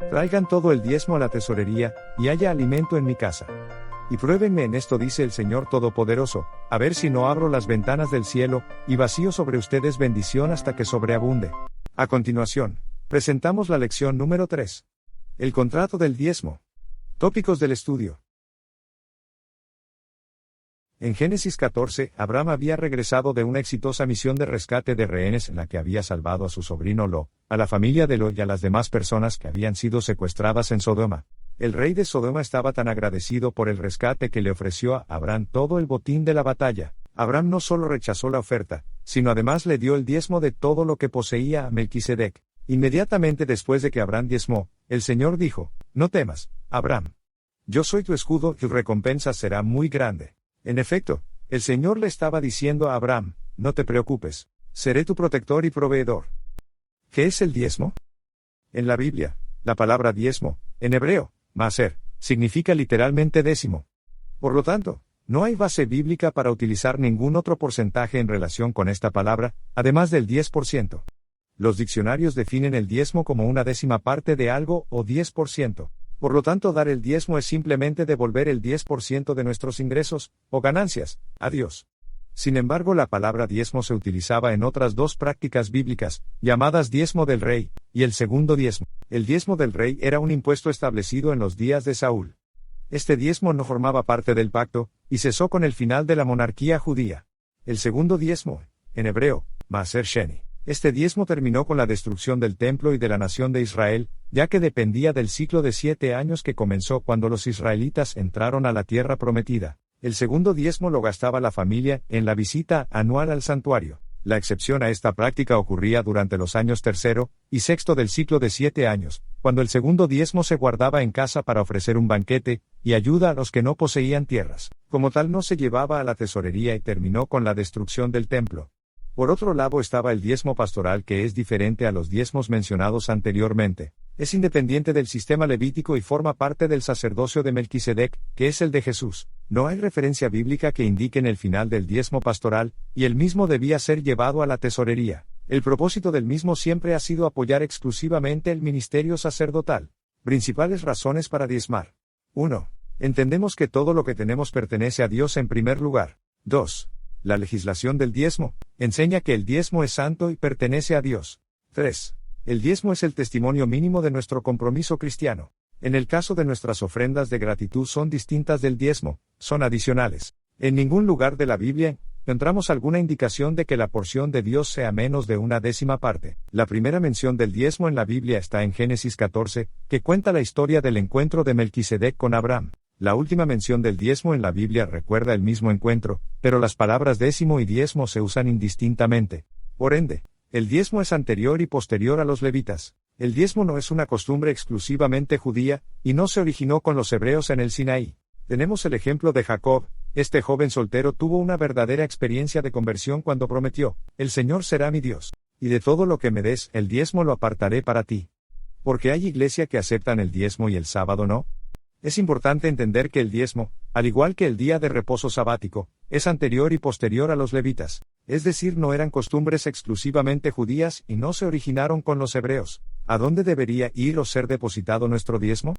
Traigan todo el diezmo a la tesorería, y haya alimento en mi casa. Y pruébenme en esto, dice el Señor Todopoderoso, a ver si no abro las ventanas del cielo, y vacío sobre ustedes bendición hasta que sobreabunde. A continuación, presentamos la lección número 3. El contrato del diezmo. Tópicos del estudio. En Génesis 14, Abraham había regresado de una exitosa misión de rescate de rehenes en la que había salvado a su sobrino Lot, a la familia de Lot y a las demás personas que habían sido secuestradas en Sodoma. El rey de Sodoma estaba tan agradecido por el rescate que le ofreció a Abraham todo el botín de la batalla. Abraham no solo rechazó la oferta, sino además le dio el diezmo de todo lo que poseía a Melquisedec. Inmediatamente después de que Abraham diezmó, el Señor dijo: No temas, Abraham. Yo soy tu escudo y tu recompensa será muy grande. En efecto, el Señor le estaba diciendo a Abraham: No te preocupes, seré tu protector y proveedor. ¿Qué es el diezmo? En la Biblia, la palabra diezmo, en hebreo, maser, significa literalmente décimo. Por lo tanto, no hay base bíblica para utilizar ningún otro porcentaje en relación con esta palabra, además del 10%. Los diccionarios definen el diezmo como una décima parte de algo o 10%. Por lo tanto, dar el diezmo es simplemente devolver el 10% de nuestros ingresos, o ganancias, a Dios. Sin embargo, la palabra diezmo se utilizaba en otras dos prácticas bíblicas, llamadas diezmo del rey, y el segundo diezmo. El diezmo del rey era un impuesto establecido en los días de Saúl. Este diezmo no formaba parte del pacto, y cesó con el final de la monarquía judía. El segundo diezmo, en hebreo, Maser Sheni. Este diezmo terminó con la destrucción del templo y de la nación de Israel, ya que dependía del ciclo de 7 años que comenzó cuando los israelitas entraron a la tierra prometida. El segundo diezmo lo gastaba la familia en la visita anual al santuario. La excepción a esta práctica ocurría durante los años tercero y sexto del ciclo de 7 años, cuando el segundo diezmo se guardaba en casa para ofrecer un banquete y ayuda a los que no poseían tierras. Como tal, no se llevaba a la tesorería y terminó con la destrucción del templo. Por otro lado estaba el diezmo pastoral, que es diferente a los diezmos mencionados anteriormente. Es independiente del sistema levítico y forma parte del sacerdocio de Melquisedec, que es el de Jesús. No hay referencia bíblica que indique en el final del diezmo pastoral, y el mismo debía ser llevado a la tesorería. El propósito del mismo siempre ha sido apoyar exclusivamente el ministerio sacerdotal. Principales razones para diezmar. 1. Entendemos que todo lo que tenemos pertenece a Dios en primer lugar. 2. La legislación del diezmo enseña que el diezmo es santo y pertenece a Dios. 3. El diezmo es el testimonio mínimo de nuestro compromiso cristiano. En el caso de nuestras ofrendas de gratitud son distintas del diezmo, son adicionales. En ningún lugar de la Biblia encontramos alguna indicación de que la porción de Dios sea menos de una décima parte. La primera mención del diezmo en la Biblia está en Génesis 14, que cuenta la historia del encuentro de Melquisedec con Abraham. La última mención del diezmo en la Biblia recuerda el mismo encuentro, pero las palabras décimo y diezmo se usan indistintamente. Por ende, el diezmo es anterior y posterior a los levitas. El diezmo no es una costumbre exclusivamente judía, y no se originó con los hebreos en el Sinaí. Tenemos el ejemplo de Jacob. Este joven soltero tuvo una verdadera experiencia de conversión cuando prometió: El Señor será mi Dios, y de todo lo que me des, el diezmo lo apartaré para ti. Porque hay iglesia que aceptan el diezmo y el sábado no. Es importante entender que el diezmo, al igual que el día de reposo sabático, es anterior y posterior a los levitas, es decir, no eran costumbres exclusivamente judías y no se originaron con los hebreos. ¿A dónde debería ir o ser depositado nuestro diezmo?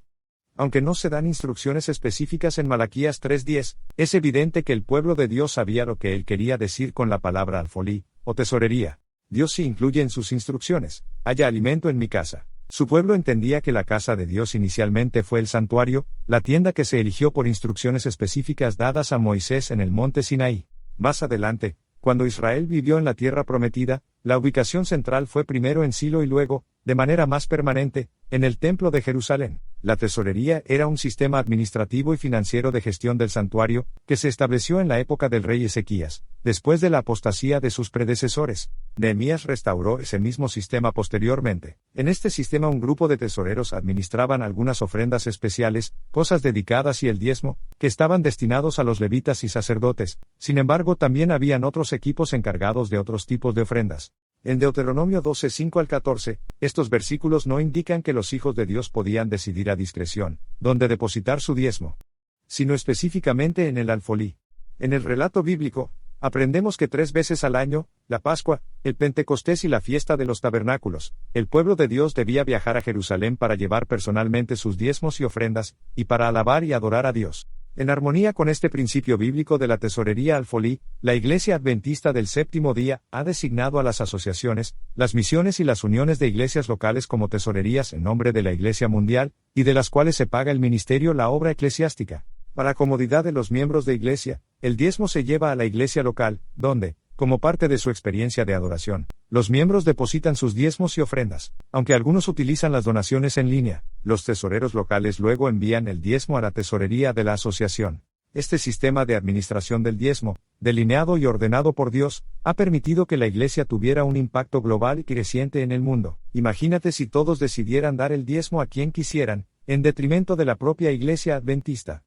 Aunque no se dan instrucciones específicas en Malaquías 3:10, es evidente que el pueblo de Dios sabía lo que él quería decir con la palabra alfolí, o tesorería. Dios sí incluye en sus instrucciones: haya alimento en mi casa. Su pueblo entendía que la casa de Dios inicialmente fue el santuario, la tienda que se erigió por instrucciones específicas dadas a Moisés en el monte Sinaí. Más adelante, cuando Israel vivió en la tierra prometida, la ubicación central fue primero en Silo y luego, de manera más permanente, en el templo de Jerusalén. La tesorería era un sistema administrativo y financiero de gestión del santuario, que se estableció en la época del rey Ezequías, después de la apostasía de sus predecesores. Nehemías restauró ese mismo sistema posteriormente. En este sistema un grupo de tesoreros administraban algunas ofrendas especiales, cosas dedicadas y el diezmo, que estaban destinados a los levitas y sacerdotes. Sin embargo, también habían otros equipos encargados de otros tipos de ofrendas. En Deuteronomio 12:5-14, estos versículos no indican que los hijos de Dios podían decidir a discreción dónde depositar su diezmo, sino específicamente en el alfolí. En el relato bíblico, Aprendemos que 3 veces al año, la Pascua, el Pentecostés y la fiesta de los tabernáculos, el pueblo de Dios debía viajar a Jerusalén para llevar personalmente sus diezmos y ofrendas, y para alabar y adorar a Dios. En armonía con este principio bíblico de la tesorería alfolí, la Iglesia Adventista del Séptimo Día ha designado a las asociaciones, las misiones y las uniones de iglesias locales como tesorerías en nombre de la Iglesia Mundial, y de las cuales se paga el ministerio la obra eclesiástica. Para comodidad de los miembros de iglesia, el diezmo se lleva a la iglesia local, donde, como parte de su experiencia de adoración, los miembros depositan sus diezmos y ofrendas. Aunque algunos utilizan las donaciones en línea, los tesoreros locales luego envían el diezmo a la tesorería de la asociación. Este sistema de administración del diezmo, delineado y ordenado por Dios, ha permitido que la iglesia tuviera un impacto global y creciente en el mundo. Imagínate si todos decidieran dar el diezmo a quien quisieran, en detrimento de la propia iglesia adventista.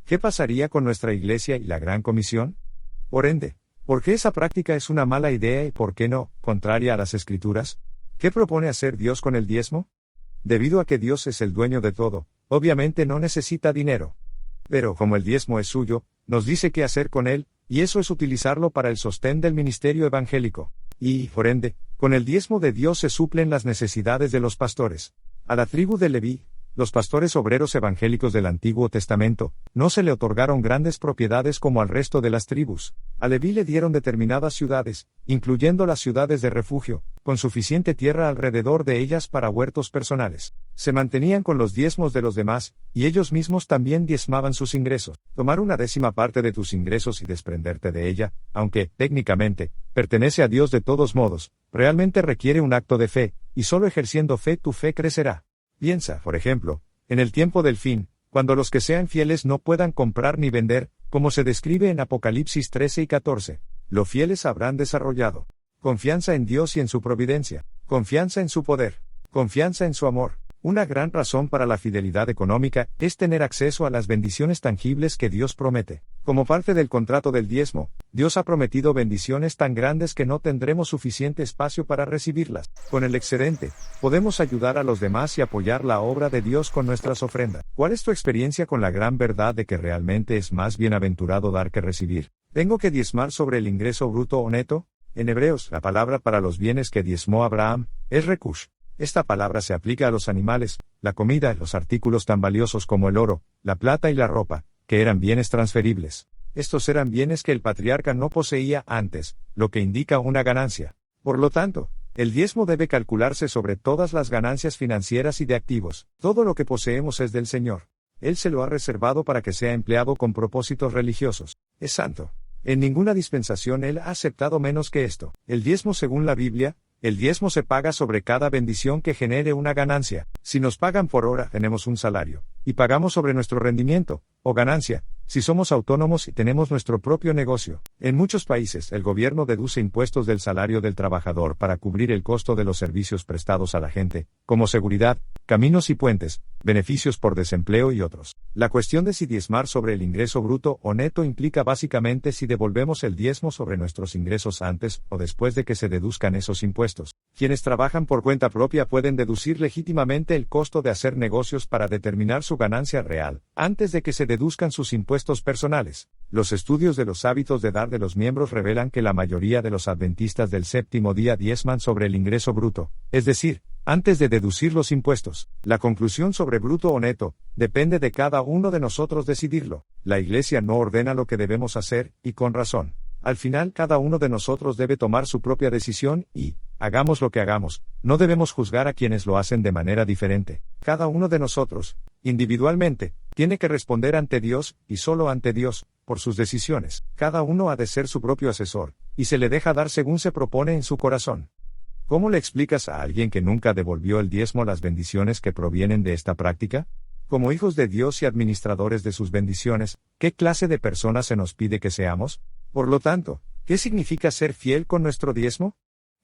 ¿Qué pasaría con nuestra iglesia y la Gran Comisión? Por ende, ¿por qué esa práctica es una mala idea y por qué no, contraria a las Escrituras? ¿Qué propone hacer Dios con el diezmo? Debido a que Dios es el dueño de todo, obviamente no necesita dinero. Pero como el diezmo es suyo, nos dice qué hacer con él, y eso es utilizarlo para el sostén del ministerio evangélico. Y, por ende, con el diezmo de Dios se suplen las necesidades de los pastores. A la tribu de Leví, los pastores obreros evangélicos del Antiguo Testamento, no se le otorgaron grandes propiedades como al resto de las tribus. A Leví le dieron determinadas ciudades, incluyendo las ciudades de refugio, con suficiente tierra alrededor de ellas para huertos personales. Se mantenían con los diezmos de los demás, y ellos mismos también diezmaban sus ingresos. Tomar una 10ª parte de tus ingresos y desprenderte de ella, aunque, técnicamente, pertenece a Dios de todos modos, realmente requiere un acto de fe, y solo ejerciendo fe tu fe crecerá. Piensa, por ejemplo, en el tiempo del fin, cuando los que sean fieles no puedan comprar ni vender, como se describe en Apocalipsis 13 y 14. Los fieles habrán desarrollado confianza en Dios y en su providencia, confianza en su poder, confianza en su amor. Una gran razón para la fidelidad económica es tener acceso a las bendiciones tangibles que Dios promete. Como parte del contrato del diezmo, Dios ha prometido bendiciones tan grandes que no tendremos suficiente espacio para recibirlas. Con el excedente, podemos ayudar a los demás y apoyar la obra de Dios con nuestras ofrendas. ¿Cuál es tu experiencia con la gran verdad de que realmente es más bienaventurado dar que recibir? ¿Tengo que diezmar sobre el ingreso bruto o neto? En Hebreos, la palabra para los bienes que diezmó Abraham es rekush. Esta palabra se aplica a los animales, la comida, los artículos tan valiosos como el oro, la plata y la ropa, que eran bienes transferibles. Estos eran bienes que el patriarca no poseía antes, lo que indica una ganancia. Por lo tanto, el diezmo debe calcularse sobre todas las ganancias financieras y de activos. Todo lo que poseemos es del Señor. Él se lo ha reservado para que sea empleado con propósitos religiosos. Es santo. En ninguna dispensación Él ha aceptado menos que esto. El diezmo según la Biblia, el diezmo se paga sobre cada bendición que genere una ganancia. Si nos pagan por hora, tenemos un salario, y pagamos sobre nuestro rendimiento, o ganancia, si somos autónomos y tenemos nuestro propio negocio. En muchos países, el gobierno deduce impuestos del salario del trabajador para cubrir el costo de los servicios prestados a la gente, como seguridad, caminos y puentes, beneficios por desempleo y otros. La cuestión de si diezmar sobre el ingreso bruto o neto implica básicamente si devolvemos el diezmo sobre nuestros ingresos antes o después de que se deduzcan esos impuestos. Quienes trabajan por cuenta propia pueden deducir legítimamente el costo de hacer negocios para determinar su ganancia real, antes de que se deduzcan sus impuestos personales. Los estudios de los hábitos de dar de los miembros revelan que la mayoría de los adventistas del séptimo día diezman sobre el ingreso bruto, es decir, antes de deducir los impuestos. La conclusión sobre bruto o neto, depende de cada uno de nosotros decidirlo. La Iglesia no ordena lo que debemos hacer, y con razón. Al final cada uno de nosotros debe tomar su propia decisión y, hagamos lo que hagamos, no debemos juzgar a quienes lo hacen de manera diferente. Cada uno de nosotros, individualmente, tiene que responder ante Dios, y solo ante Dios, por sus decisiones. Cada uno ha de ser su propio asesor, y se le deja dar según se propone en su corazón. ¿Cómo le explicas a alguien que nunca devolvió el diezmo las bendiciones que provienen de esta práctica? Como hijos de Dios y administradores de sus bendiciones, ¿qué clase de personas se nos pide que seamos? Por lo tanto, ¿qué significa ser fiel con nuestro diezmo?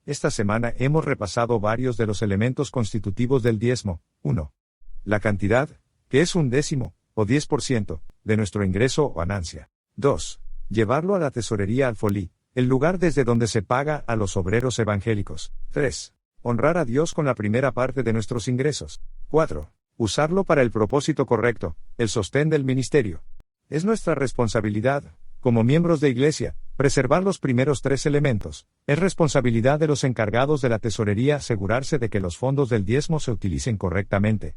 Esta semana hemos repasado varios de los elementos constitutivos del diezmo. 1. La cantidad, que es 1/10, o 10%, de nuestro ingreso o ganancia. 2. Llevarlo a la tesorería alfolí, el lugar desde donde se paga a los obreros evangélicos. 3. Honrar a Dios con la primera parte de nuestros ingresos. 4. Usarlo para el propósito correcto, el sostén del ministerio. Es nuestra responsabilidad, Como miembros de iglesia, preservar los primeros 3 elementos. Es responsabilidad de los encargados de la tesorería asegurarse de que los fondos del diezmo se utilicen correctamente.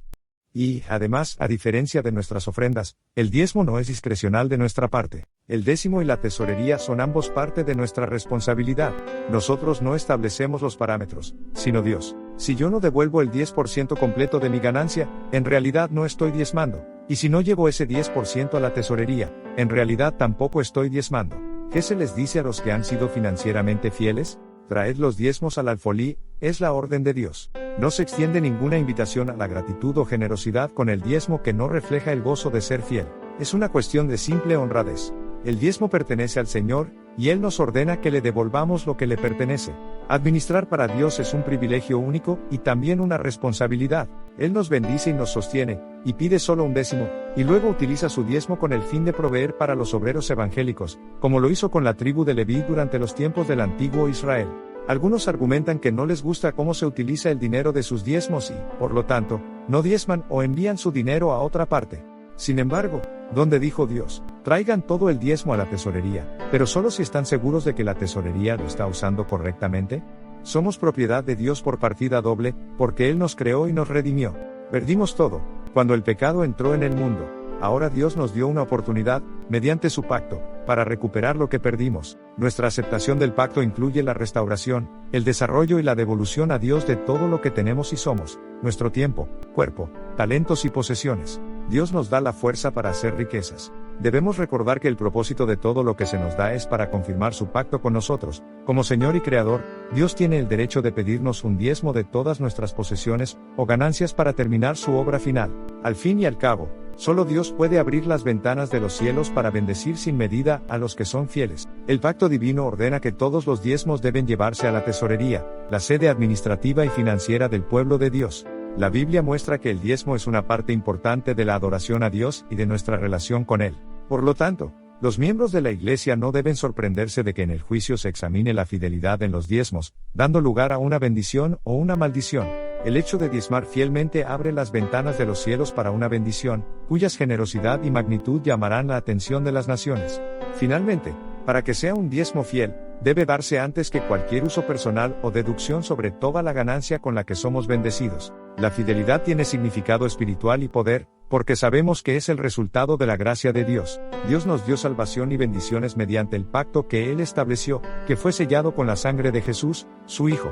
Y, además, a diferencia de nuestras ofrendas, el diezmo no es discrecional de nuestra parte. El décimo y la tesorería son ambos parte de nuestra responsabilidad. Nosotros no establecemos los parámetros, sino Dios. Si yo no devuelvo el 10% completo de mi ganancia, en realidad no estoy diezmando. Y si no llevo ese 10% a la tesorería, en realidad tampoco estoy diezmando. ¿Qué se les dice a los que han sido financieramente fieles? Traed los diezmos al alfolí, es la orden de Dios. No se extiende ninguna invitación a la gratitud o generosidad con el diezmo que no refleja el gozo de ser fiel. Es una cuestión de simple honradez. El diezmo pertenece al Señor, y Él nos ordena que le devolvamos lo que le pertenece. Administrar para Dios es un privilegio único, y también una responsabilidad. Él nos bendice y nos sostiene, y pide solo un décimo, y luego utiliza su diezmo con el fin de proveer para los obreros evangélicos, como lo hizo con la tribu de Leví durante los tiempos del antiguo Israel. Algunos argumentan que no les gusta cómo se utiliza el dinero de sus diezmos y, por lo tanto, no diezman o envían su dinero a otra parte. Sin embargo, ¿dónde dijo Dios? Traigan todo el diezmo a la tesorería, pero solo si están seguros de que la tesorería lo está usando correctamente? Somos propiedad de Dios por partida doble, porque Él nos creó y nos redimió. Perdimos todo, cuando el pecado entró en el mundo. Ahora Dios nos dio una oportunidad, mediante su pacto, para recuperar lo que perdimos. Nuestra aceptación del pacto incluye la restauración, el desarrollo y la devolución a Dios de todo lo que tenemos y somos, nuestro tiempo, cuerpo, talentos y posesiones. Dios nos da la fuerza para hacer riquezas. Debemos recordar que el propósito de todo lo que se nos da es para confirmar su pacto con nosotros. Como Señor y Creador, Dios tiene el derecho de pedirnos un diezmo de todas nuestras posesiones o ganancias para terminar su obra final. Al fin y al cabo, solo Dios puede abrir las ventanas de los cielos para bendecir sin medida a los que son fieles. El pacto divino ordena que todos los diezmos deben llevarse a la tesorería, la sede administrativa y financiera del pueblo de Dios. La Biblia muestra que el diezmo es una parte importante de la adoración a Dios y de nuestra relación con Él. Por lo tanto, los miembros de la Iglesia no deben sorprenderse de que en el juicio se examine la fidelidad en los diezmos, dando lugar a una bendición o una maldición. El hecho de diezmar fielmente abre las ventanas de los cielos para una bendición, cuyas generosidad y magnitud llamarán la atención de las naciones. Finalmente, para que sea un diezmo fiel, debe darse antes que cualquier uso personal o deducción sobre toda la ganancia con la que somos bendecidos. La fidelidad tiene significado espiritual y poder, porque sabemos que es el resultado de la gracia de Dios. Dios nos dio salvación y bendiciones mediante el pacto que Él estableció, que fue sellado con la sangre de Jesús, su Hijo.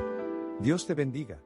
Dios te bendiga.